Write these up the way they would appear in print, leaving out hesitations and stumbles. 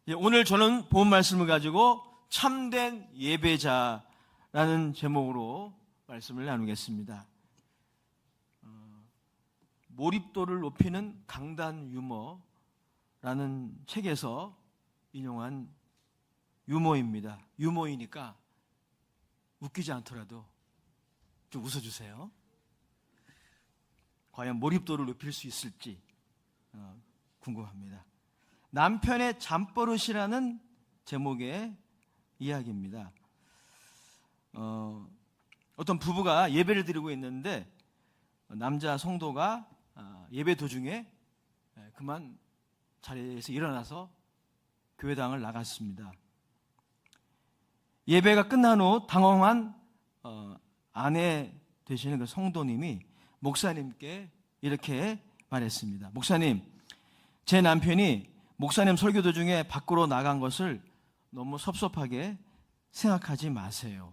오늘 저는 본 말씀을 가지고 참된 예배자라는 제목으로 말씀을 나누겠습니다. 몰입도를 높이는 강단 유머라는 책에서 인용한 유머입니다. 유머이니까 웃기지 않더라도 좀 웃어주세요. 과연 몰입도를 높일 수 있을지 궁금합니다. 남편의 잠버릇이라는 제목의 이야기입니다. 어떤 부부가 예배를 드리고 있는데 남자 성도가 예배 도중에 그만 자리에서 일어나서 교회당을 나갔습니다. 예배가 끝난 후 당황한 아내 되시는 그 성도님이 목사님께 이렇게 말했습니다. 목사님, 제 남편이 목사님 설교 도중에 밖으로 나간 것을 너무 섭섭하게 생각하지 마세요.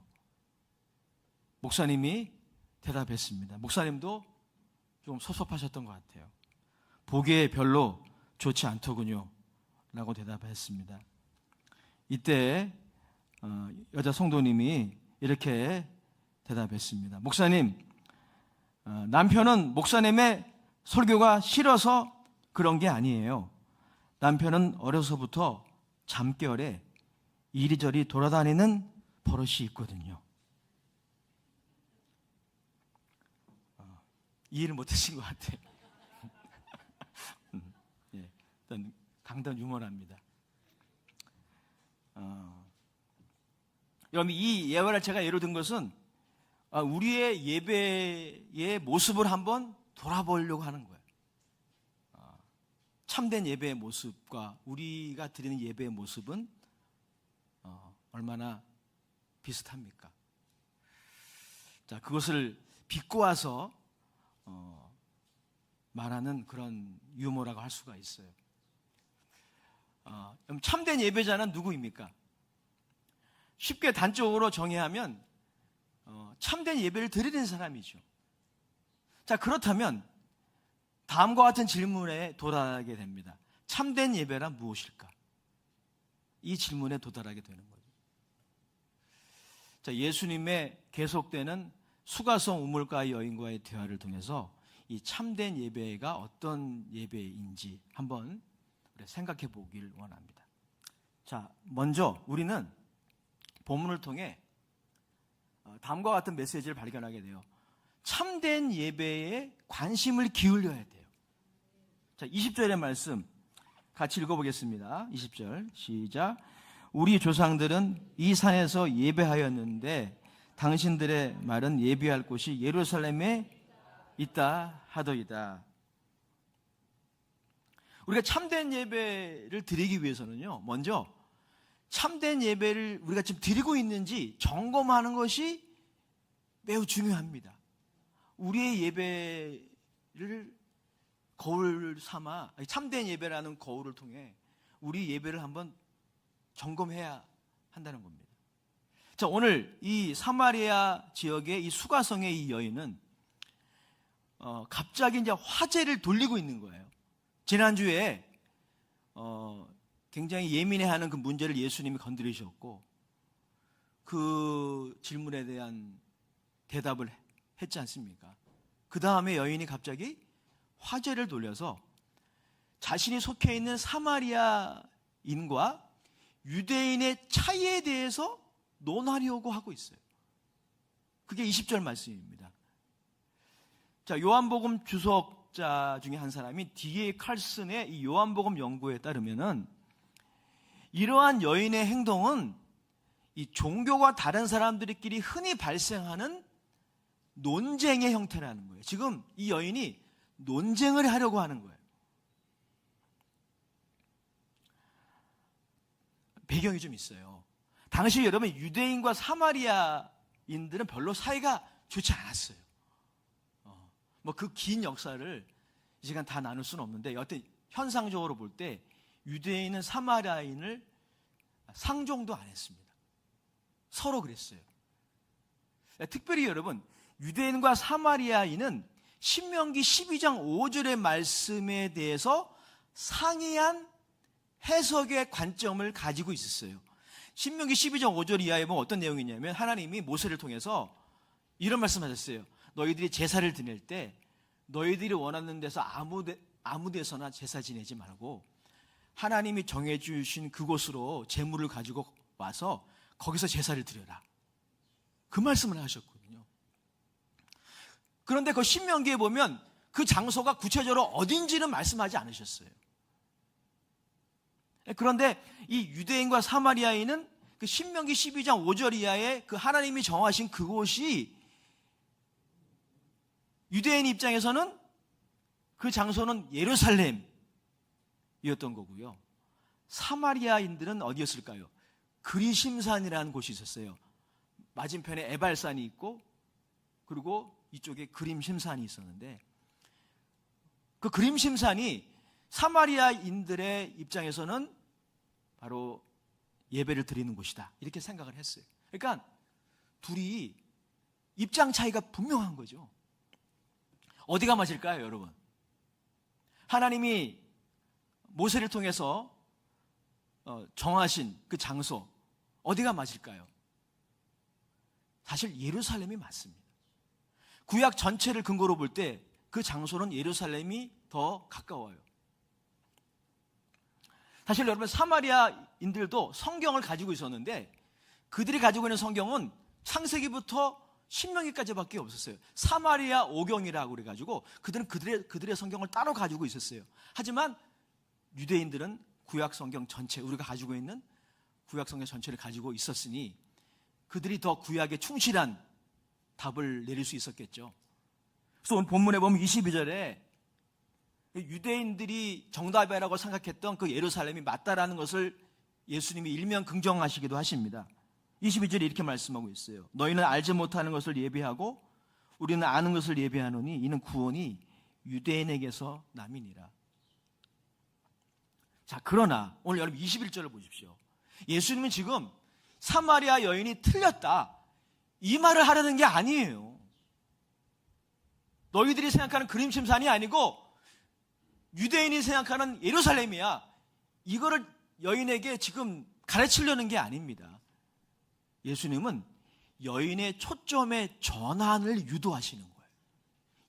목사님이 대답했습니다. 목사님도 좀 섭섭하셨던 것 같아요. 보기에 별로 좋지 않더군요 라고 대답했습니다. 이때 여자 성도님이 이렇게 대답했습니다. 목사님, 남편은 목사님의 설교가 싫어서 그런 게 아니에요. 남편은 어려서부터 잠결에 이리저리 돌아다니는 버릇이 있거든요. 이해를 못하신 것 같아요. 일단 강단 유머랍니다. 여러분, 이 예화를 제가 예로 든 것은 우리의 예배의 모습을 한번 돌아보려고 하는 거예요. 참된 예배의 모습과 우리가 드리는 예배의 모습은 얼마나 비슷합니까? 자, 그것을 비꼬아서 말하는 그런 유머라고 할 수가 있어요. 참된 예배자는 누구입니까? 쉽게 단적으로 정의하면 참된 예배를 드리는 사람이죠. 자, 그렇다면 다음과 같은 질문에 도달하게 됩니다. 참된 예배란 무엇일까? 이 질문에 도달하게 되는 거죠. 자, 예수님의 계속되는 수가성 우물가 여인과의 대화를 통해서 이 참된 예배가 어떤 예배인지 한번 생각해 보길 원합니다. 자, 먼저 우리는 본문을 통해 다음과 같은 메시지를 발견하게 돼요. 참된 예배에 관심을 기울여야 돼요. 자, 20절의 말씀 같이 읽어보겠습니다. 20절 시작. 우리 조상들은 이 산에서 예배하였는데 당신들의 말은 예배할 곳이 예루살렘에 있다 하더이다. 우리가 참된 예배를 드리기 위해서는요, 먼저 참된 예배를 우리가 지금 드리고 있는지 점검하는 것이 매우 중요합니다. 우리의 예배를 거울 삼아, 참된 예배라는 거울을 통해 우리 예배를 한번 점검해야 한다는 겁니다. 자, 오늘 이 사마리아 지역의 이 수가성의 이 여인은 갑자기 이제 화제를 돌리고 있는 거예요. 지난주에 굉장히 예민해하는 그 문제를 예수님이 건드리셨고 그 질문에 대한 대답을 했지 않습니까? 그 다음에 여인이 갑자기 화제를 돌려서 자신이 속해 있는 사마리아인과 유대인의 차이에 대해서 논하려고 하고 있어요. 그게 20절 말씀입니다. 자, 요한복음 주석자 중에 한 사람이 D.A. 칼슨의 이 요한복음 연구에 따르면은 이러한 여인의 행동은 이 종교가 다른 사람들끼리 흔히 발생하는 논쟁의 형태라는 거예요. 지금 이 여인이 논쟁을 하려고 하는 거예요. 배경이 좀 있어요. 당시 여러분 유대인과 사마리아인들은 별로 사이가 좋지 않았어요. 뭐 그 긴 역사를 이 시간 다 나눌 수는 없는데 여튼 현상적으로 볼 때 유대인은 사마리아인을 상종도 안 했습니다. 서로 그랬어요. 특별히 여러분 유대인과 사마리아인은 신명기 12장 5절의 말씀에 대해서 상이한 해석의 관점을 가지고 있었어요. 신명기 12장 5절 이하에 보면 어떤 내용이냐면 하나님이 모세를 통해서 이런 말씀하셨어요. 너희들이 제사를 드릴 때 너희들이 원하는 데서 아무 데서나 제사 지내지 말고 하나님이 정해주신 그곳으로 제물을 가지고 와서 거기서 제사를 드려라. 그 말씀을 하셨거든요. 그런데 그 신명기에 보면 그 장소가 구체적으로 어딘지는 말씀하지 않으셨어요. 그런데 이 유대인과 사마리아인은 그 신명기 12장 5절 이하에 그 하나님이 정하신 그곳이 유대인 입장에서는 그 장소는 예루살렘이었던 거고요. 사마리아인들은 어디였을까요? 그리심산이라는 곳이 있었어요. 맞은편에 에발산이 있고 그리고 이쪽에 그림심산이 있었는데 그 그림심산이 사마리아인들의 입장에서는 바로 예배를 드리는 곳이다 이렇게 생각을 했어요. 그러니까 둘이 입장 차이가 분명한 거죠. 어디가 맞을까요, 여러분? 하나님이 모세를 통해서 정하신 그 장소 어디가 맞을까요? 사실 예루살렘이 맞습니다. 구약 전체를 근거로 볼 때 그 장소는 예루살렘이 더 가까워요. 사실 여러분 사마리아인들도 성경을 가지고 있었는데 그들이 가지고 있는 성경은 창세기부터 신명기까지밖에 없었어요. 사마리아 오경이라고 그래가지고 그들은 그들의 성경을 따로 가지고 있었어요. 하지만 유대인들은 구약 성경 전체, 우리가 가지고 있는 구약 성경 전체를 가지고 있었으니 그들이 더 구약에 충실한 답을 내릴 수 있었겠죠. 그래서 오늘 본문에 보면 22절에 유대인들이 정답이라고 생각했던 그 예루살렘이 맞다라는 것을 예수님이 일면 긍정하시기도 하십니다. 22절에 이렇게 말씀하고 있어요. 너희는 알지 못하는 것을 예비하고 우리는 아는 것을 예비하노니 이는 구원이 유대인에게서 남이니라. 자, 그러나 오늘 여러분 21절을 보십시오. 예수님은 지금 사마리아 여인이 틀렸다 이 말을 하려는 게 아니에요. 너희들이 생각하는 그림심산이 아니고 유대인이 생각하는 예루살렘이야. 이거를 여인에게 지금 가르치려는 게 아닙니다. 예수님은 여인의 초점의 전환을 유도하시는 거예요.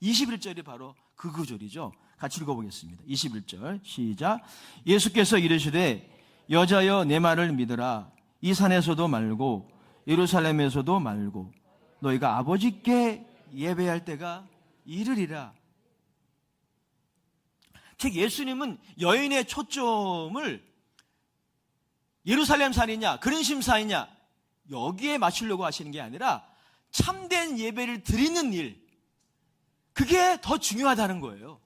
21절이 바로 그 구절이죠. 같이 읽어보겠습니다. 21절 시작. 예수께서 이르시되 여자여 내 말을 믿으라. 이 산에서도 말고 예루살렘에서도 말고 너희가 아버지께 예배할 때가 이르리라. 즉 예수님은 여인의 초점을 예루살렘 산이냐 그림심산이냐 여기에 맞추려고 하시는 게 아니라 참된 예배를 드리는 일, 그게 더 중요하다는 거예요.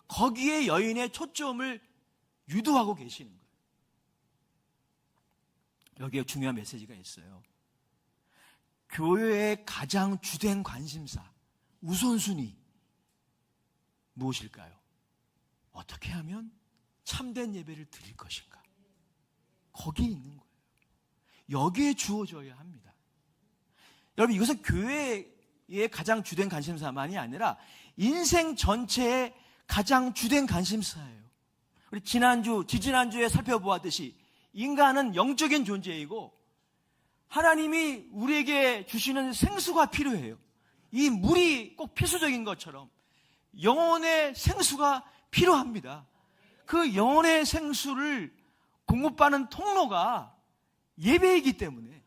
거기에 여인의 초점을 유도하고 계시는 거예요. 여기에 중요한 메시지가 있어요. 교회의 가장 주된 관심사, 우선순위 무엇일까요? 어떻게 하면 참된 예배를 드릴 것인가? 거기에 있는 거예요. 여기에 주어져야 합니다. 여러분, 이것은 교회의 가장 주된 관심사만이 아니라 인생 전체의 가장 주된 관심사예요. 우리 지지난주에 살펴보았듯이 인간은 영적인 존재이고 하나님이 우리에게 주시는 생수가 필요해요. 이 물이 꼭 필수적인 것처럼 영혼의 생수가 필요합니다. 그 영혼의 생수를 공급받는 통로가 예배이기 때문에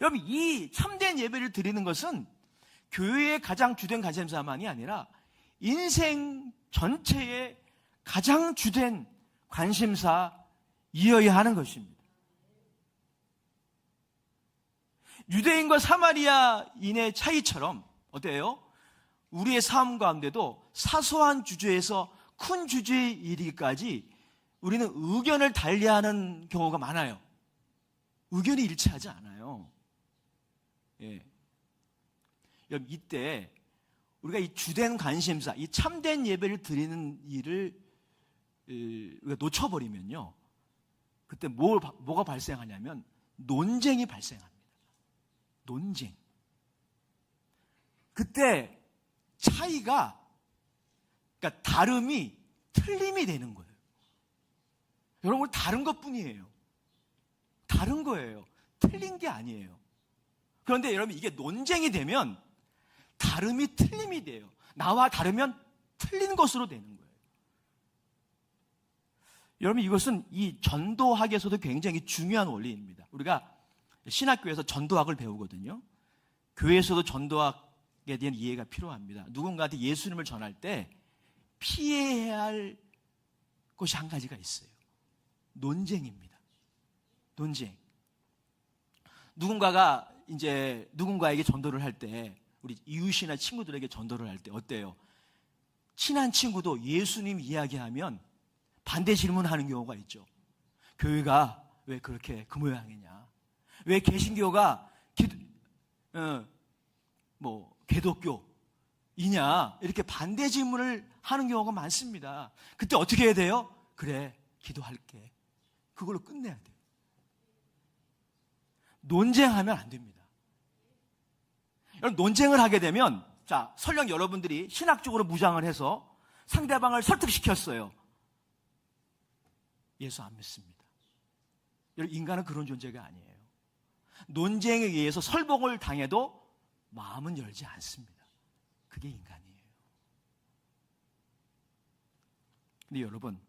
여러분, 이 참된 예배를 드리는 것은 교회의 가장 주된 관심사만이 아니라 인생 전체의 가장 주된 관심사이어야 하는 것입니다. 유대인과 사마리아인의 차이처럼 어때요? 우리의 삶 가운데도 사소한 주제에서 큰 주제에 이르기까지 우리는 의견을 달리하는 경우가 많아요. 의견이 일치하지 않아요. 예. 여러분, 이때 우리가 이 주된 관심사, 이 참된 예배를 드리는 일을 우리가 놓쳐버리면요, 그때 뭐가 발생하냐면 논쟁이 발생합니다. 논쟁. 그때 차이가, 그러니까 다름이 틀림이 되는 거예요. 여러분, 다른 것뿐이에요. 다른 거예요. 틀린 게 아니에요. 그런데 여러분, 이게 논쟁이 되면 다름이 틀림이 돼요. 나와 다르면 틀린 것으로 되는 거예요. 여러분, 이것은 이 전도학에서도 굉장히 중요한 원리입니다. 우리가 신학교에서 전도학을 배우거든요. 교회에서도 전도학에 대한 이해가 필요합니다. 누군가한테 예수님을 전할 때 피해야 할 것이 한 가지가 있어요. 논쟁입니다. 논쟁. 누군가가 이제 누군가에게 전도를 할 때, 우리 이웃이나 친구들에게 전도를 할 때 어때요? 친한 친구도 예수님 이야기하면 반대 질문하는 경우가 있죠. 교회가 왜 그렇게 그 모양이냐? 왜 개신교가 기독교이냐? 이렇게 반대 질문을 하는 경우가 많습니다. 그때 어떻게 해야 돼요? 그래, 기도할게. 그걸로 끝내야 돼요. 논쟁하면 안 됩니다. 여러분, 논쟁을 하게 되면, 자, 설령 여러분들이 신학적으로 무장을 해서 상대방을 설득시켰어요. 예수 안 믿습니다. 여러분, 인간은 그런 존재가 아니에요. 논쟁에 의해서 설복을 당해도 마음은 열지 않습니다. 그게 인간이에요. 근데 여러분,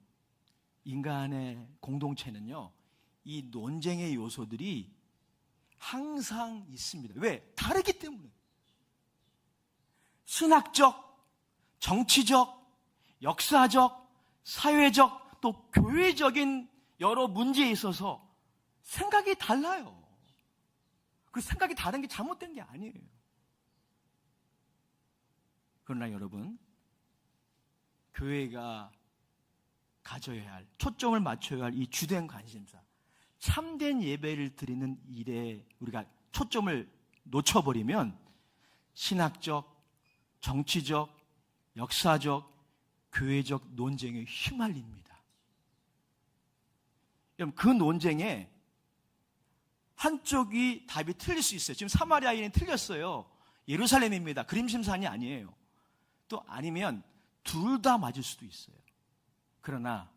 인간의 공동체는요, 이 논쟁의 요소들이 항상 있습니다. 왜? 다르기 때문에. 신학적, 정치적, 역사적, 사회적, 또 교회적인 여러 문제에 있어서 생각이 달라요. 그 생각이 다른 게 잘못된 게 아니에요. 그러나 여러분, 교회가 가져야 할, 초점을 맞춰야 할 이 주된 관심사, 참된 예배를 드리는 일에 우리가 초점을 놓쳐버리면 신학적, 정치적, 역사적, 교회적 논쟁에 휘말립니다. 여러분, 그 논쟁에 한쪽이 답이 틀릴 수 있어요. 지금 사마리아인이 틀렸어요. 예루살렘입니다. 그림심산이 아니에요. 또 아니면 둘 다 맞을 수도 있어요. 그러나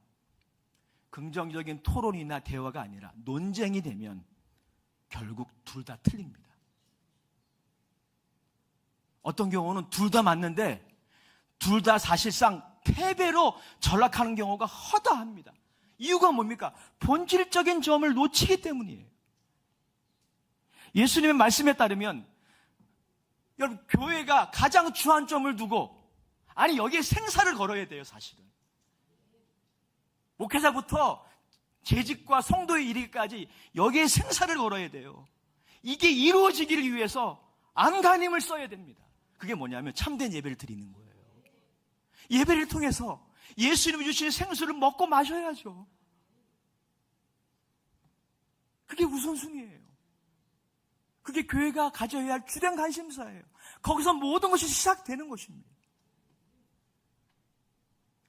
긍정적인 토론이나 대화가 아니라 논쟁이 되면 결국 둘 다 틀립니다. 어떤 경우는 둘 다 맞는데 둘 다 사실상 패배로 전락하는 경우가 허다합니다. 이유가 뭡니까? 본질적인 점을 놓치기 때문이에요. 예수님의 말씀에 따르면 여러분, 교회가 가장 주안점을 두고, 아니, 여기에 생사를 걸어야 돼요. 사실은 목회자부터 재직과 성도에 이르기까지 여기에 생사를 걸어야 돼요. 이게 이루어지기를 위해서 안간힘을 써야 됩니다. 그게 뭐냐면 참된 예배를 드리는 거예요. 예배를 통해서 예수님이 주신 생수를 먹고 마셔야죠. 그게 우선순위예요. 그게 교회가 가져야 할 주된 관심사예요. 거기서 모든 것이 시작되는 것입니다.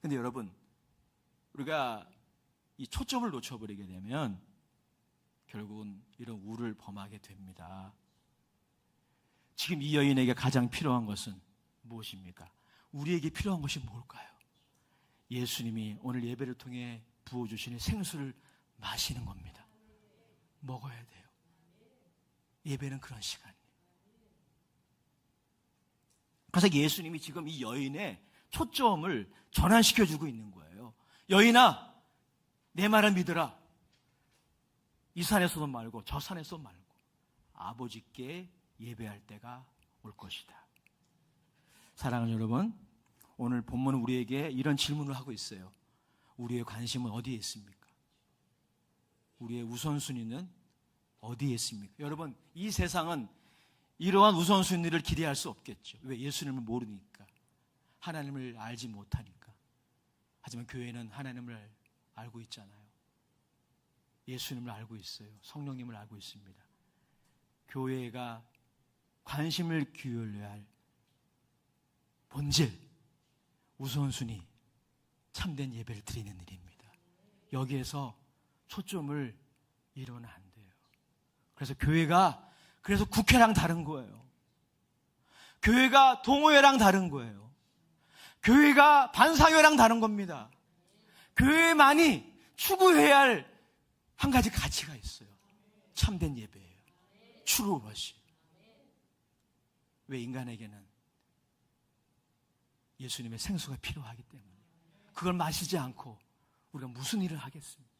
근데 여러분, 우리가 이 초점을 놓쳐버리게 되면 결국은 이런 우를 범하게 됩니다. 지금 이 여인에게 가장 필요한 것은 무엇입니까? 우리에게 필요한 것이 뭘까요? 예수님이 오늘 예배를 통해 부어주시는 생수를 마시는 겁니다. 먹어야 돼요. 예배는 그런 시간이에요. 그래서 예수님이 지금 이 여인의 초점을 전환시켜주고 있는 거예요. 여인아, 내 말을 믿으라. 이 산에서도 말고 저 산에서 말고 아버지께 예배할 때가 올 것이다. 사랑하는 여러분, 오늘 본문은 우리에게 이런 질문을 하고 있어요. 우리의 관심은 어디에 있습니까? 우리의 우선순위는 어디에 있습니까? 여러분, 이 세상은 이러한 우선순위를 기대할 수 없겠죠. 왜? 예수님을 모르니까, 하나님을 알지 못하니까. 하지만 교회는 하나님을 알고 있잖아요. 예수님을 알고 있어요. 성령님을 알고 있습니다. 교회가 관심을 기울여야 할 본질, 우선순위, 참된 예배를 드리는 일입니다. 여기에서 초점을 잃으면 안 돼요. 그래서 교회가 국회랑 다른 거예요. 교회가 동호회랑 다른 거예요. 교회가 반사회랑 다른 겁니다. 교회만이 추구해야 할 한 가지 가치가 있어요. 참된 예배예요. True worship. 왜 인간에게는 예수님의 생수가 필요하기 때문에 그걸 마시지 않고 우리가 무슨 일을 하겠습니까?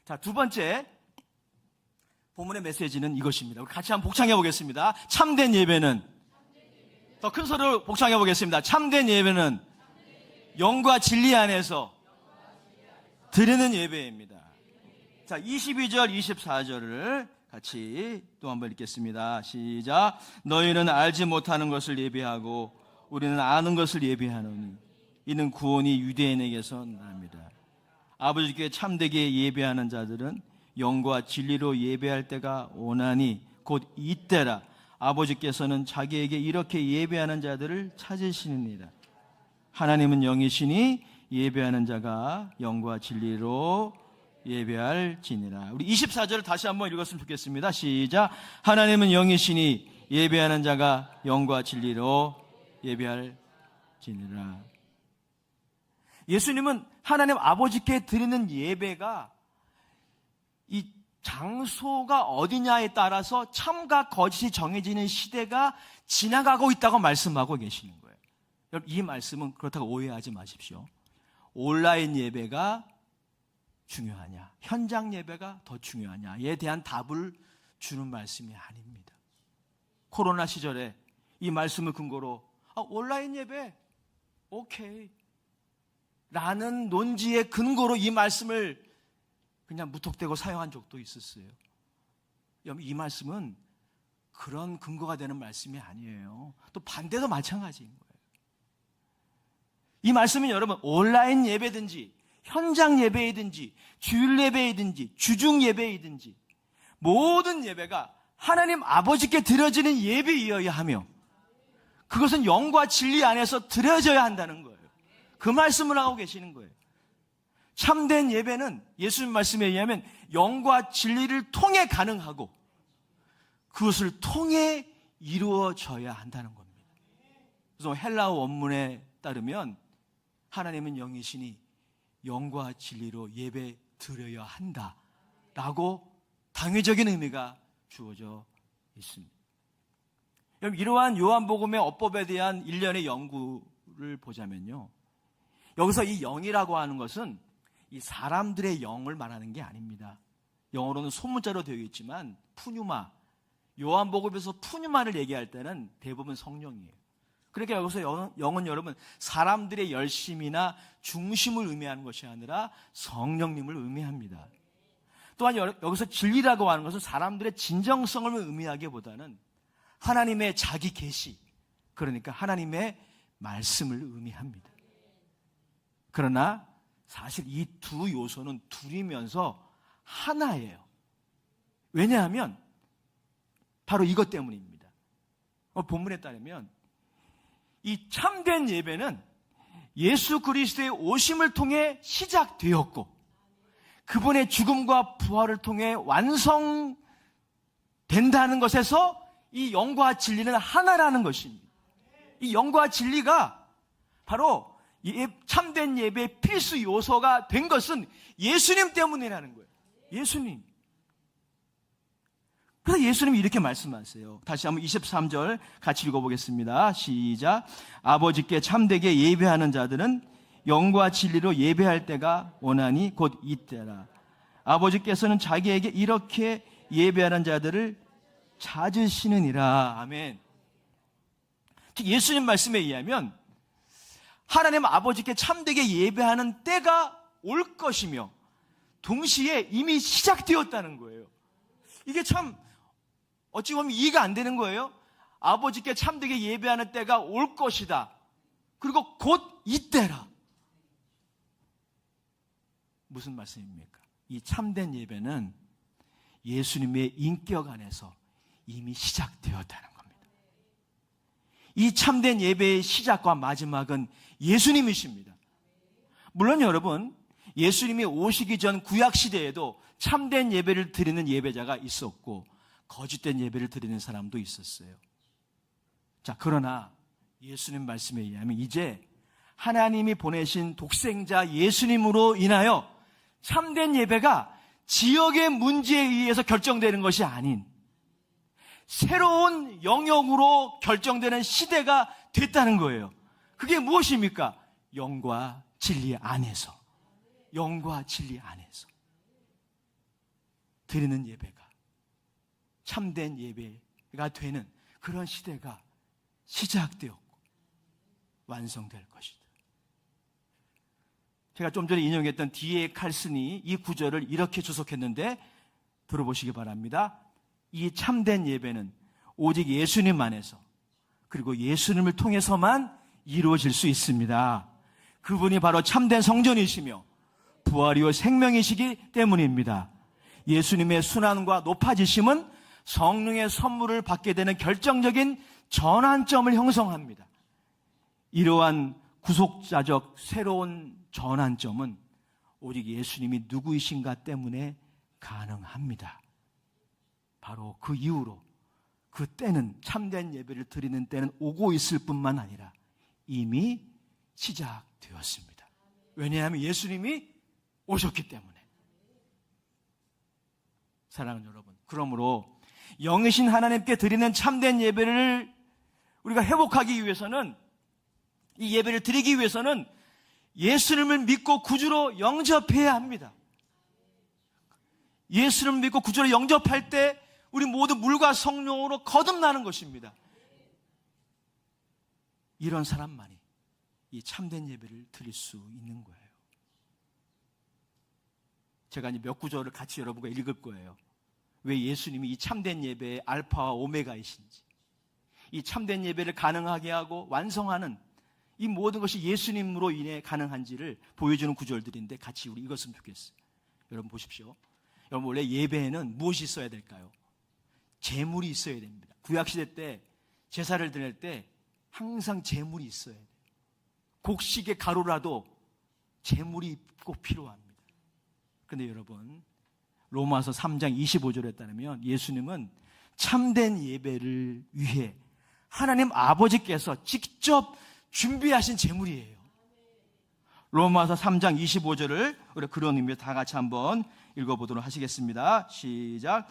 자, 두 번째 본문의 메시지는 이것입니다. 우리 같이 한번 복창해 보겠습니다. 참된 예배는, 더 큰 소리로 복창해 보겠습니다. 참된 예배는 영과 진리 안에서 드리는 예배입니다. 자, 22절 24절을 같이 또 한번 읽겠습니다. 시작. 너희는 알지 못하는 것을 예배하고 우리는 아는 것을 예배하노니 이는 구원이 유대인에게서 납니다. 아버지께 참되게 예배하는 자들은 영과 진리로 예배할 때가 오나니 곧 이때라. 아버지께서는 자기에게 이렇게 예배하는 자들을 찾으시느니라. 하나님은 영이시니 예배하는 자가 영과 진리로 예배할지니라. 우리 24절을 다시 한번 읽었으면 좋겠습니다. 시작. 하나님은 영이시니 예배하는 자가 영과 진리로 예배할지니라. 예수님은 하나님 아버지께 드리는 예배가 이 장소가 어디냐에 따라서 참과 거짓이 정해지는 시대가 지나가고 있다고 말씀하고 계시는 거예요. 여러분, 이 말씀은 그렇다고 오해하지 마십시오. 온라인 예배가 중요하냐, 현장 예배가 더 중요하냐에 대한 답을 주는 말씀이 아닙니다. 코로나 시절에 이 말씀을 근거로 온라인 예배 오케이 라는 논지의 근거로 이 말씀을 그냥 무턱대고 사용한 적도 있었어요. 여러분, 이 말씀은 그런 근거가 되는 말씀이 아니에요. 또 반대도 마찬가지인 거예요. 이 말씀은 여러분 온라인 예배든지 현장 예배이든지 주일 예배이든지 주중 예배이든지 모든 예배가 하나님 아버지께 드려지는 예배이어야 하며 그것은 영과 진리 안에서 드려져야 한다는 거예요. 그 말씀을 하고 계시는 거예요. 참된 예배는 예수님 말씀에 의하면 영과 진리를 통해 가능하고 그것을 통해 이루어져야 한다는 겁니다. 그래서 헬라어 원문에 따르면 하나님은 영이시니 영과 진리로 예배 드려야 한다라고 당위적인 의미가 주어져 있습니다. 여러분, 이러한 요한복음의 어법에 대한 일련의 연구를 보자면요, 여기서 이 영이라고 하는 것은 이 사람들의 영을 말하는 게 아닙니다. 영어로는 소문자로 되어 있지만 푸뉴마, 요한복음에서 푸뉴마를 얘기할 때는 대부분 성령이에요. 그러니까 여기서 영은 여러분 사람들의 열심이나 중심을 의미하는 것이 아니라 성령님을 의미합니다. 또한 여기서 진리라고 하는 것은 사람들의 진정성을 의미하기보다는 하나님의 자기 계시, 그러니까 하나님의 말씀을 의미합니다. 그러나 사실 이 두 요소는 둘이면서 하나예요. 왜냐하면 바로 이것 때문입니다. 본문에 따르면 이 참된 예배는 예수 그리스도의 오심을 통해 시작되었고 그분의 죽음과 부활을 통해 완성된다는 것에서 이 영과 진리는 하나라는 것입니다. 이 영과 진리가 바로 참된 예배의 필수 요소가 된 것은 예수님 때문이라는 거예요. 예수님. 그래서 예수님이 이렇게 말씀하세요. 다시 한번 23절 같이 읽어보겠습니다. 시작. 아버지께 참되게 예배하는 자들은 영과 진리로 예배할 때가 오나니 곧 이때라. 아버지께서는 자기에게 이렇게 예배하는 자들을 찾으시느니라. 아멘. 예수님 말씀에 의하면 하나님 아버지께 참되게 예배하는 때가 올 것이며 동시에 이미 시작되었다는 거예요. 이게 참 어찌 보면 이해가 안 되는 거예요. 아버지께 참되게 예배하는 때가 올 것이다. 그리고 곧 이때라. 무슨 말씀입니까? 이 참된 예배는 예수님의 인격 안에서 이미 시작되었다는 겁니다. 이 참된 예배의 시작과 마지막은 예수님이십니다. 물론 여러분, 예수님이 오시기 전 구약시대에도 참된 예배를 드리는 예배자가 있었고 거짓된 예배를 드리는 사람도 있었어요. 자, 그러나 예수님 말씀에 의하면 이제 하나님이 보내신 독생자 예수님으로 인하여 참된 예배가 지역의 문제에 의해서 결정되는 것이 아닌 새로운 영역으로 결정되는 시대가 됐다는 거예요. 그게 무엇입니까? 영과 진리 안에서, 영과 진리 안에서 드리는 예배가 참된 예배가 되는 그런 시대가 시작되었고 완성될 것이다. 제가 좀 전에 인용했던 D.A. 칼슨이 이 구절을 이렇게 주석했는데 들어보시기 바랍니다. 이 참된 예배는 오직 예수님 안에서 그리고 예수님을 통해서만 이루어질 수 있습니다. 그분이 바로 참된 성전이시며 부활이요 생명이시기 때문입니다. 예수님의 순환과 높아지심은 성령의 선물을 받게 되는 결정적인 전환점을 형성합니다. 이러한 구속자적 새로운 전환점은 오직 예수님이 누구이신가 때문에 가능합니다. 바로 그 이후로 그 때는 참된 예배를 드리는 때는 오고 있을 뿐만 아니라 이미 시작되었습니다. 왜냐하면 예수님이 오셨기 때문에. 사랑하는 여러분, 그러므로 영이신 하나님께 드리는 참된 예배를 우리가 회복하기 위해서는, 이 예배를 드리기 위해서는 예수님을 믿고 구주로 영접해야 합니다. 예수님을 믿고 구주로 영접할 때 우리 모두 물과 성령으로 거듭나는 것입니다. 이런 사람만이 이 참된 예배를 드릴 수 있는 거예요. 제가 이제 몇 구절을 같이 여러분과 읽을 거예요. 왜 예수님이 이 참된 예배의 알파와 오메가이신지, 이 참된 예배를 가능하게 하고 완성하는 이 모든 것이 예수님으로 인해 가능한지를 보여주는 구절들인데 같이 우리 읽었으면 좋겠어요. 여러분 보십시오. 여러분, 원래 예배에는 무엇이 있어야 될까요? 제물이 있어야 됩니다. 구약시대 때 제사를 드릴 때 항상 제물이 있어야 돼요. 곡식의 가루라도 제물이 꼭 필요합니다. 그런데 여러분, 로마서 3장 25절에 따르면 예수님은 참된 예배를 위해 하나님 아버지께서 직접 준비하신 제물이에요. 로마서 3장 25절을 우리 그런 의미로 다 같이 한번 읽어보도록 하시겠습니다. 시작.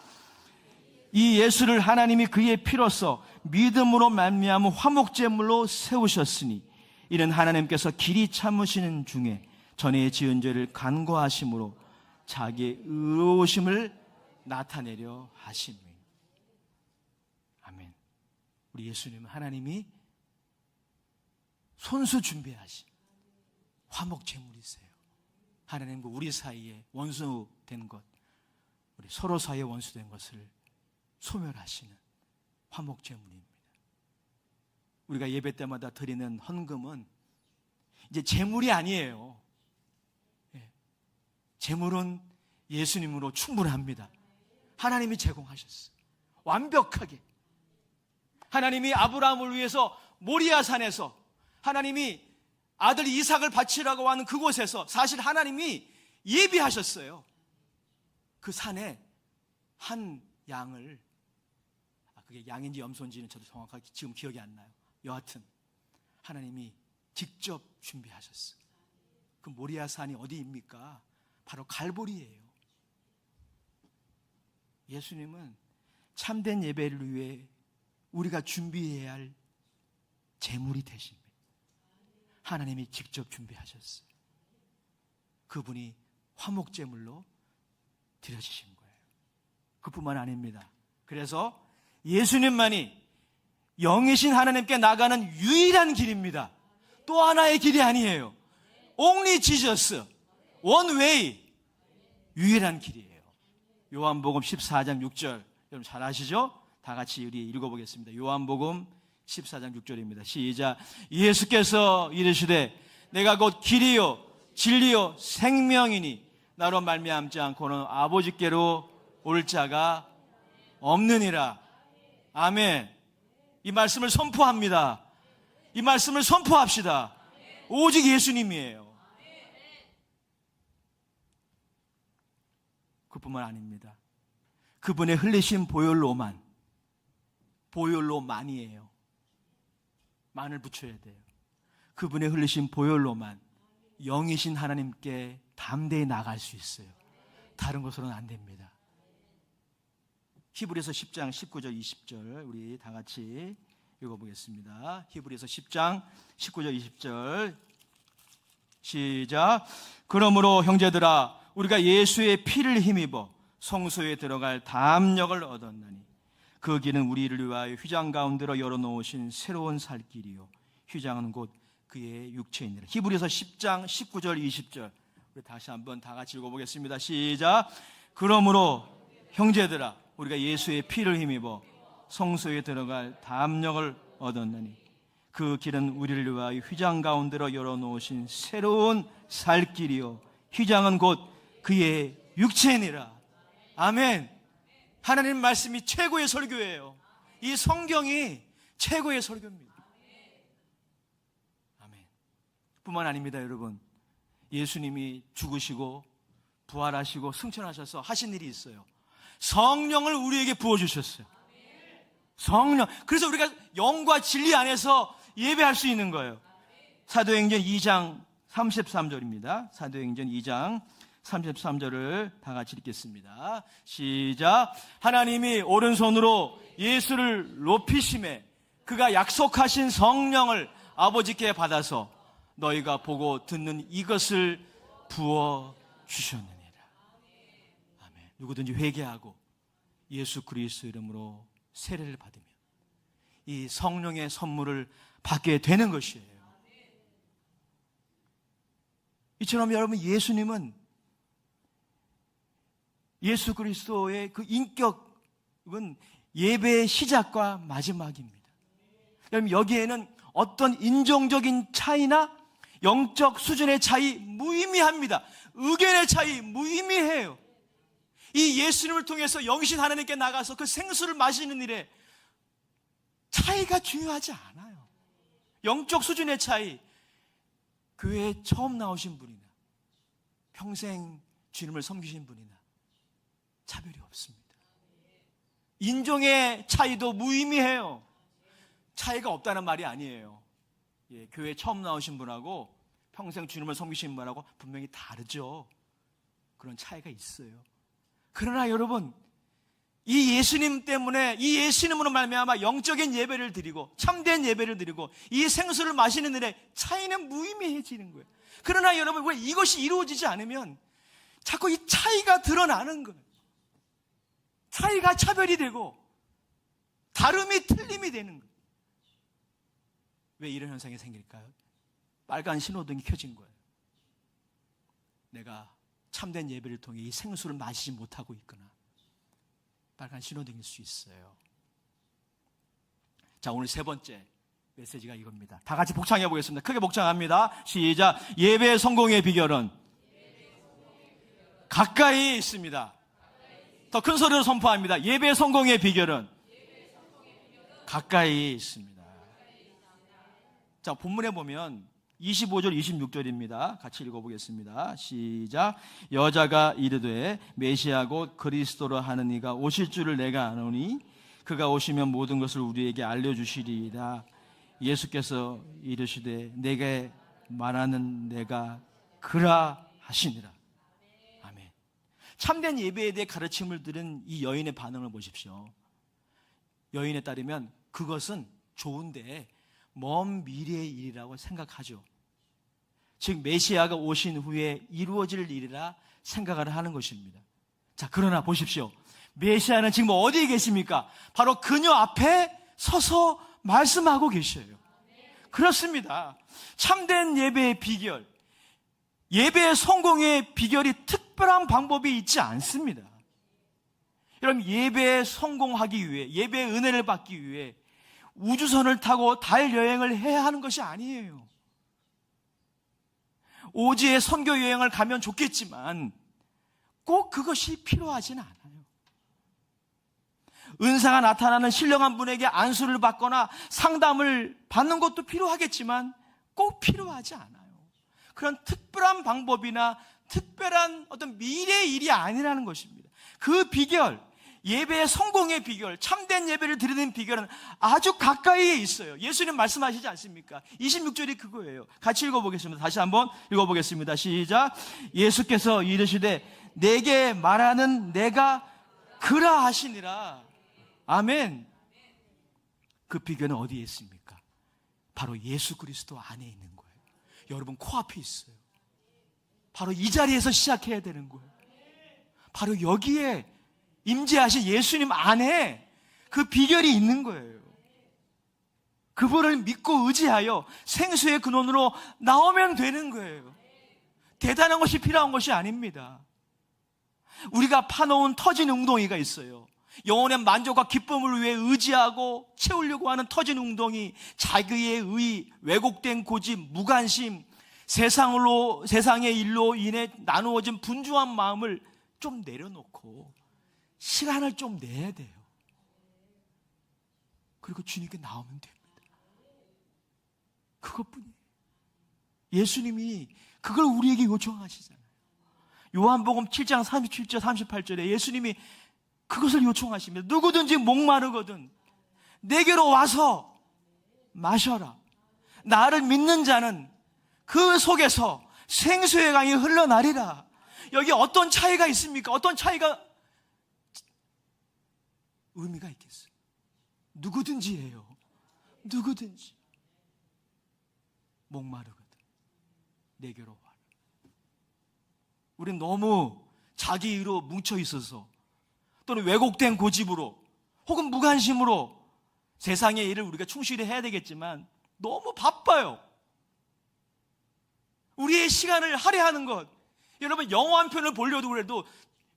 이 예수를 하나님이 그의 피로써 믿음으로 말미암은 화목제물로 세우셨으니 이는 하나님께서 길이 참으시는 중에 전에 지은 죄를 간과하심으로 자기의 의로우심을 나타내려 하심이니. 아멘. 우리 예수님은 하나님이 손수 준비하신 화목제물이세요. 하나님과 우리 사이에 원수된 것, 우리 서로 사이에 원수된 것을 소멸하시는 화목제물입니다. 우리가 예배 때마다 드리는 헌금은 이제 제물이 아니에요. 제물은 예수님으로 충분합니다. 하나님이 제공하셨어요. 완벽하게. 하나님이 아브라함을 위해서 모리아산에서 하나님이 아들 이삭을 바치라고 하는 그곳에서 사실 하나님이 예비하셨어요. 그 산에 한 양을, 그게 양인지 염소인지는 저도 정확하게 지금 기억이 안 나요. 여하튼 하나님이 직접 준비하셨어요. 그 모리아산이 어디입니까? 바로 갈보리예요. 예수님은 참된 예배를 위해 우리가 준비해야 할 제물이 되십니다. 하나님이 직접 준비하셨어요. 그분이 화목제물로 드려지신 거예요. 그뿐만 아닙니다. 그래서 예수님만이 영이신 하나님께 나가는 유일한 길입니다. 또 하나의 길이 아니에요. Only Jesus, one way, 유일한 길이에요. 요한복음 14장 6절, 여러분 잘 아시죠? 다 같이 우리 읽어보겠습니다. 요한복음 14장 6절입니다. 시작. 예수께서 이르시되 내가 곧 길이요 진리요 생명이니 나로 말미암지 않고는 아버지께로 올 자가 없느니라. 아멘. 이 말씀을 선포합니다. 이 말씀을 선포합시다. 오직 예수님이에요. 그뿐만 아닙니다. 그분의 흘리신 보혈로만이에요. 만을 붙여야 돼요. 그분의 흘리신 보혈로만 영이신 하나님께 담대히 나갈 수 있어요. 다른 것으로는 안 됩니다. 히브리서 10장 19절 20절 우리 다 같이 읽어보겠습니다. 히브리서 10장 19절 20절 시작. 그러므로 형제들아 우리가 예수의 피를 힘입어 성소에 들어갈 담력을 얻었나니 그 길은 우리를 위하여 휘장 가운데로 열어놓으신 새로운 살 길이요 휘장은 곧 그의 육체이니라. 히브리서 10장 19절 20절 우리 다시 한번 다 같이 읽어보겠습니다. 시작. 그러므로 형제들아 우리가 예수의 피를 힘입어 성소에 들어갈 담력을 얻었나니 그 길은 우리를 위하여 휘장 가운데로 열어놓으신 새로운 살 길이요 휘장은 곧 그의 육체니라. 아멘. 하나님 말씀이 최고의 설교예요. 이 성경이 최고의 설교입니다. 아멘. 뿐만 아닙니다, 여러분. 예수님이 죽으시고 부활하시고 승천하셔서 하신 일이 있어요. 성령을 우리에게 부어주셨어요. 성령. 그래서 우리가 영과 진리 안에서 예배할 수 있는 거예요. 사도행전 2장 33절입니다. 사도행전 2장 33절을 다 같이 읽겠습니다. 시작. 하나님이 오른손으로 예수를 높이심에 그가 약속하신 성령을 아버지께 받아서 너희가 보고 듣는 이것을 부어주셨느니라. 아멘. 누구든지 회개하고 예수 그리스도 이름으로 세례를 받으면 이 성령의 선물을 받게 되는 것이에요. 이처럼 여러분 예수님은 예수 그리스도의 그 인격은 예배의 시작과 마지막입니다. 여러분 여기에는 어떤 인종적인 차이나 영적 수준의 차이 무의미합니다. 의견의 차이 무의미해요. 이 예수님을 통해서 영신 하나님께 나가서 그 생수를 마시는 일에 차이가 중요하지 않아요. 영적 수준의 차이, 교회에 처음 나오신 분이나 평생 주님을 섬기신 분이나 차별이 없습니다. 인종의 차이도 무의미해요. 차이가 없다는 말이 아니에요. 예, 교회에 처음 나오신 분하고 평생 주님을 섬기신 분하고 분명히 다르죠. 그런 차이가 있어요. 그러나 여러분, 이 예수님 때문에, 이 예수님으로 말미암아 영적인 예배를 드리고 참된 예배를 드리고 이 생수를 마시는 일에 차이는 무의미해지는 거예요. 그러나 여러분, 왜 이것이 이루어지지 않으면 자꾸 이 차이가 드러나는 거예요. 차이가 차별이 되고 다름이 틀림이 되는 거예요. 왜 이런 현상이 생길까요? 빨간 신호등이 켜진 거예요. 내가 참된 예배를 통해 이 생수를 마시지 못하고 있거나 빨간 신호등일 수 있어요. 자, 오늘 세 번째 메시지가 이겁니다. 다 같이 복창해 보겠습니다. 크게 복창합니다. 시작. 예배의 성공의 비결은 가까이 있습니다. 더 큰 소리로 선포합니다. 예배의 성공의 비결은 가까이 있습니다. 자, 본문에 보면 25절 26절입니다. 같이 읽어보겠습니다. 시작. 여자가 이르되 메시아 곧 그리스도로 하는 이가 오실 줄을 내가 아노니 그가 오시면 모든 것을 우리에게 알려주시리이다. 예수께서 이르시되 내게 말하는 내가 그라 하시니라. 아멘. 참된 예배에 대해 가르침을 들은 이 여인의 반응을 보십시오. 여인에 따르면 그것은 좋은데 먼 미래의 일이라고 생각하죠. 즉 메시아가 오신 후에 이루어질 일이라 생각을 하는 것입니다. 자, 그러나 보십시오. 메시아는 지금 어디에 계십니까? 바로 그녀 앞에 서서 말씀하고 계셔요. 그렇습니다. 참된 예배의 비결, 예배의 성공의 비결이 특별한 방법이 있지 않습니다. 여러분, 예배에 성공하기 위해, 예배의 은혜를 받기 위해 우주선을 타고 달 여행을 해야 하는 것이 아니에요. 오지에 선교 여행을 가면 좋겠지만 꼭 그것이 필요하진 않아요. 은사가 나타나는 신령한 분에게 안수를 받거나 상담을 받는 것도 필요하겠지만 꼭 필요하지 않아요. 그런 특별한 방법이나 특별한 어떤 미래의 일이 아니라는 것입니다. 그 비결, 예배의 성공의 비결, 참된 예배를 드리는 비결은 아주 가까이에 있어요. 예수님 말씀하시지 않습니까? 26절이 그거예요. 같이 읽어보겠습니다. 다시 한번 읽어보겠습니다. 시작. 예수께서 이르시되 내게 말하는 내가 그라 하시니라. 아멘. 그 비결은 어디에 있습니까? 바로 예수 그리스도 안에 있는 거예요. 여러분 코앞에 있어요. 바로 이 자리에서 시작해야 되는 거예요. 바로 여기에 임재하신 예수님 안에 그 비결이 있는 거예요. 그분을 믿고 의지하여 생수의 근원으로 나오면 되는 거예요. 대단한 것이 필요한 것이 아닙니다. 우리가 파놓은 터진 웅덩이가 있어요. 영혼의 만족과 기쁨을 위해 의지하고 채우려고 하는 터진 웅덩이, 자기의 의, 왜곡된 고집, 무관심, 세상의 일로 인해 나누어진 분주한 마음을 좀 내려놓고 시간을 좀 내야 돼요. 그리고 주님께 나오면 됩니다. 그것뿐이에요. 예수님이 그걸 우리에게 요청하시잖아요. 요한복음 7장 37절 38절에 예수님이 그것을 요청하십니다. 누구든지 목마르거든 내게로 와서 마셔라. 나를 믿는 자는 그 속에서 생수의 강이 흘러나리라. 여기 어떤 차이가 있습니까? 어떤 차이가 의미가 있겠어요? 누구든지예요. 누구든지 목마르거든 내게로 와라. 우린 너무 자기 의로 뭉쳐 있어서 또는 왜곡된 고집으로 혹은 무관심으로 세상의 일을 우리가 충실히 해야 되겠지만 너무 바빠요. 우리의 시간을 할애하는 것. 여러분 영화 한 편을 보려도 그래도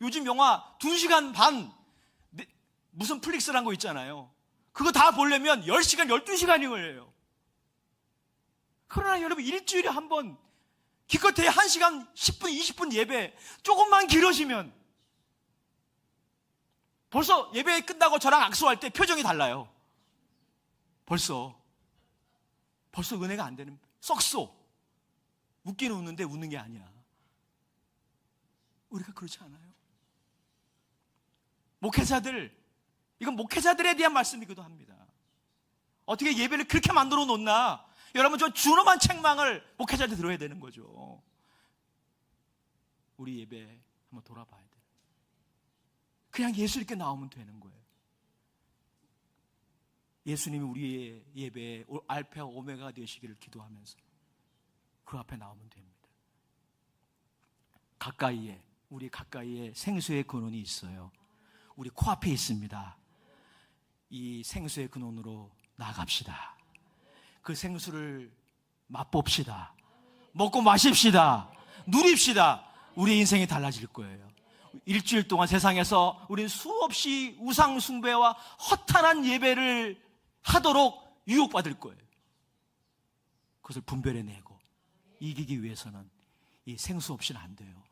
요즘 영화 2시간 반 무슨 플릭스란 거 있잖아요. 그거 다 보려면 10시간 12시간이 걸려요. 그러나 여러분 일주일에 한 번 기껏해야 1시간 10분 20분 예배 조금만 길어지면 벌써 예배 끝나고 저랑 악수할 때 표정이 달라요. 벌써 은혜가 안 되는, 썩소. 웃기는 웃는데 웃는 게 아니야. 우리가 그렇지 않아요? 목회자들, 이건 목회자들에 대한 말씀이기도 합니다. 어떻게 예배를 그렇게 만들어 놓나? 여러분 저 준엄한 책망을 목회자한테 들어야 되는 거죠. 우리 예배 한번 돌아봐야 돼요. 그냥 예수 있게 나오면 되는 거예요. 예수님이 우리의 예배에 알파와 오메가가 되시기를 기도하면서 그 앞에 나오면 됩니다. 우리 가까이에 생수의 근원이 있어요. 우리 코앞에 있습니다. 이 생수의 근원으로 나갑시다. 그 생수를 맛봅시다. 먹고 마십시다. 누립시다. 우리 인생이 달라질 거예요. 일주일 동안 세상에서 우린 수없이 우상 숭배와 허탄한 예배를 하도록 유혹받을 거예요. 그것을 분별해내고 이기기 위해서는 이 생수 없이는 안 돼요.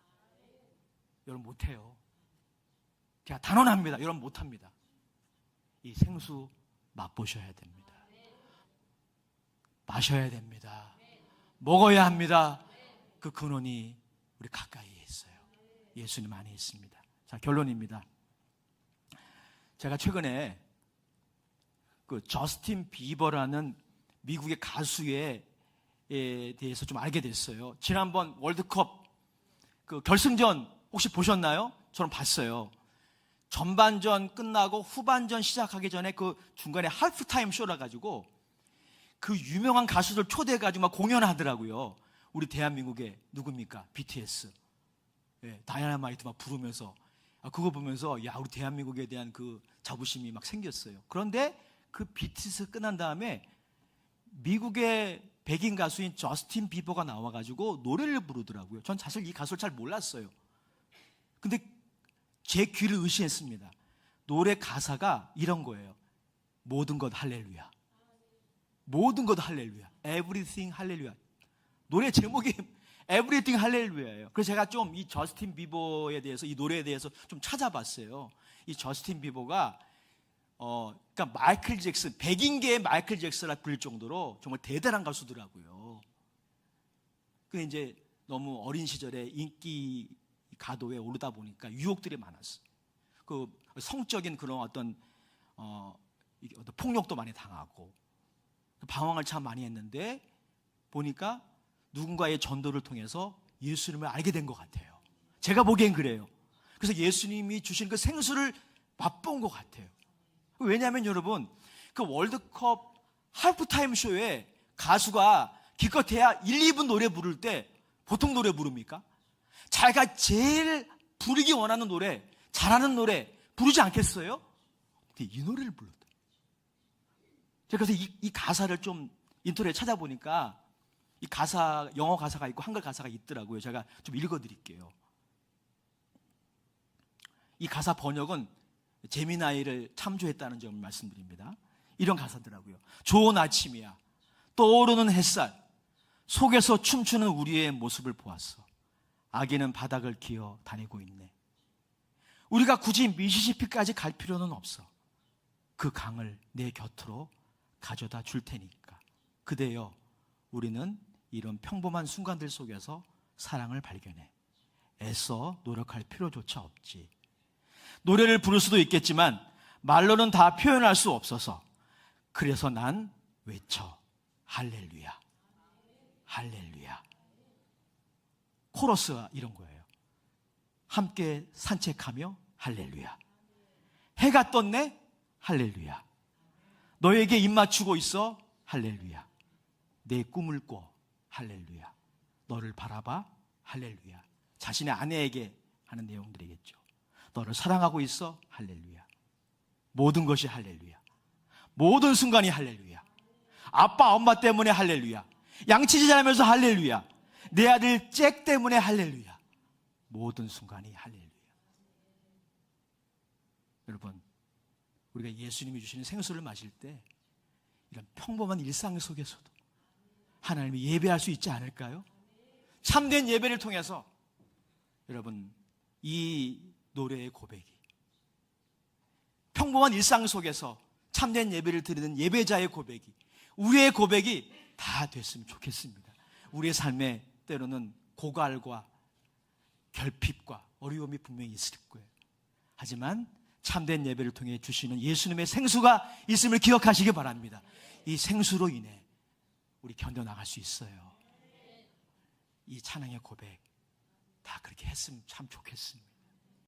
여러분 못해요. 제가 단언합니다. 여러분 못합니다. 이 생수 맛보셔야 됩니다. 마셔야 됩니다. 먹어야 합니다. 그 근원이 우리 가까이에 있어요. 예수님 안에 있습니다. 자, 결론입니다. 제가 최근에 그 저스틴 비버라는 미국의 가수에 대해서 좀 알게 됐어요. 지난번 월드컵 그 결승전 혹시 보셨나요? 저는 봤어요. 전반전 끝나고 후반전 시작하기 전에 그 중간에 할프타임 쇼라 가지고 그 유명한 가수들 초대해가지고 막 공연하더라고요. 우리 대한민국의 누굽니까? BTS. 예, 다이너마이트 막 부르면서 그거 보면서 야 우리 대한민국에 대한 그 자부심이 막 생겼어요. 그런데 그 BTS 끝난 다음에 미국의 백인 가수인 저스틴 비버가 나와가지고 노래를 부르더라고요. 전 사실 이 가수를 잘 몰랐어요. 근데 제 귀를 의시했습니다. 노래 가사가 이런 거예요. 모든 것 할렐루야. 모든 것 할렐루야. Everything 할렐루야. 노래 제목이 Everything 할렐루야예요. 그래서 제가 좀 이 저스틴 비버에 대해서 이 노래에 대해서 좀 찾아봤어요. 이 저스틴 비버가 그러니까 마이클 잭슨, 백인계의 마이클 잭슨이라 불릴 정도로 정말 대단한 가수더라고요. 근데 이제 너무 어린 시절에 인기 가도에 오르다 보니까 유혹들이 많았어요. 그 성적인 그런 어떤 폭력도 많이 당하고 방황을 참 많이 했는데 보니까 누군가의 전도를 통해서 예수님을 알게 된 것 같아요. 제가 보기엔 그래요. 그래서 예수님이 주신 그 생수를 맛본 것 같아요. 왜냐하면 여러분, 그 월드컵 할프타임 쇼에 가수가 기껏해야 1, 2분 노래 부를 때 보통 노래 부릅니까? 자기가 제일 부르기 원하는 노래, 잘하는 노래 부르지 않겠어요? 근데 이 노래를 불렀다. 제가 그래서 이 가사를 좀 인터넷에 찾아보니까 이 가사, 영어 가사가 있고 한글 가사가 있더라고요. 제가 좀 읽어드릴게요. 이 가사 번역은 제미나이를 참조했다는 점을 말씀드립니다. 이런 가사더라고요. 좋은 아침이야. 떠오르는 햇살. 속에서 춤추는 우리의 모습을 보았어. 아기는 바닥을 기어 다니고 있네. 우리가 굳이 미시시피까지 갈 필요는 없어. 그 강을 내 곁으로 가져다 줄 테니까. 그대여, 우리는 이런 평범한 순간들 속에서 사랑을 발견해. 애써 노력할 필요조차 없지. 노래를 부를 수도 있겠지만 말로는 다 표현할 수 없어서 그래서 난 외쳐. 할렐루야. 할렐루야. 코러스가 이런 거예요. 함께 산책하며 할렐루야. 해가 떴네. 할렐루야. 너에게 입 맞추고 있어. 할렐루야. 내 꿈을 꿔. 할렐루야. 너를 바라봐. 할렐루야. 자신의 아내에게 하는 내용들이겠죠. 너를 사랑하고 있어. 할렐루야. 모든 것이 할렐루야. 모든 순간이 할렐루야. 아빠 엄마 때문에 할렐루야. 양치질 하면서 할렐루야. 내 아들 잭 때문에 할렐루야. 모든 순간이 할렐루야. 여러분, 우리가 예수님이 주시는 생수를 마실 때 이런 평범한 일상 속에서도 하나님이 예배할 수 있지 않을까요? 참된 예배를 통해서 여러분, 이 노래의 고백이 평범한 일상 속에서 참된 예배를 드리는 예배자의 고백이, 우리의 고백이 다 됐으면 좋겠습니다. 우리의 삶에 때로는 고갈과 결핍과 어려움이 분명히 있을 거예요. 하지만 참된 예배를 통해 주시는 예수님의 생수가 있음을 기억하시기 바랍니다. 이 생수로 인해 우리 견뎌나갈 수 있어요. 이 찬양의 고백 다 그렇게 했으면 참 좋겠습니다.